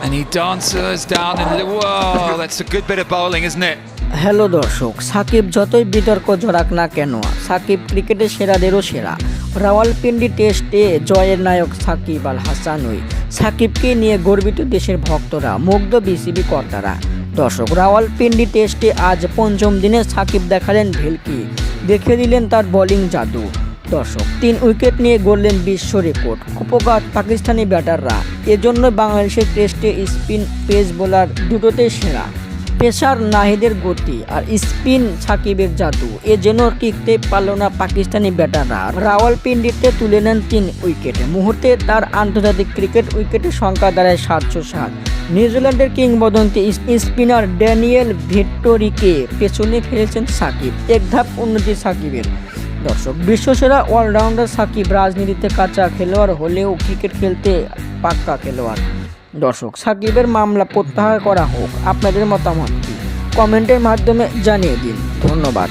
And he dances down and whoa, that's a good bit of bowling, isn't it? Hello দর্শক, সাকিব যতই বিতর্ক জড়াক না কেন, সাকিব ক্রিকেটের সেরাদেরও সেরা। রাওয়ালপিন্ডি টেস্টে জয়ের নায়ক সাকিব আল হাসানই। সাকিবকে নিয়ে গর্বিত দেশের ভক্তরা, মুগ্ধ বিসিবি কর্তারা। দর্শক, রাওয়ালপিন্ডি টেস্টে আজ পঞ্চম দিনে সাকিব দেখালেন ভেলকি, দেখিয়ে দিলেন তার বোলিং জাদু। দর্শক, 3 উইকেট নিয়ে গড়লেন বিশ্ব রেকর্ড। কুপঘাত পাকিস্তানি ব্যাটাররা, এজন্য বাংলাদেশের টেস্টে স্পিন পেস বোলার দুটোতেই সেরা। পেসার নাহিদের গতি আর স্পিন সাকিবের জাদু, এ যেন টিকতে পারল না পাকিস্তানি ব্যাটাররা। রাওয়ালপিন্ডিতে তুলে নেন 3 উইকেটে। মুহূর্তে তার আন্তর্জাতিক ক্রিকেট উইকেটের সংখ্যা দাঁড়ায় 707। নিউজিল্যান্ডের কিংবদন্তি স্পিনার ড্যানিয়েল ভিক্টোরিকে পেছনে ফেলেছেন সাকিব। এক ধাপ উন্নতি সাকিবের। দর্শক, বিশ্বসেরা অলরাউন্ডার সাকিব রাজনীতিতে কাঁচা খেলোয়াড় হলেও ক্রিকেট খেলতে পাক্কা খেলোয়াড়। দর্শক, সাকিবের মামলা প্রত্যাহার করা হোক, আপনাদের মতামত কি? কমেন্টের মাধ্যমে জানিয়ে দিন। ধন্যবাদ।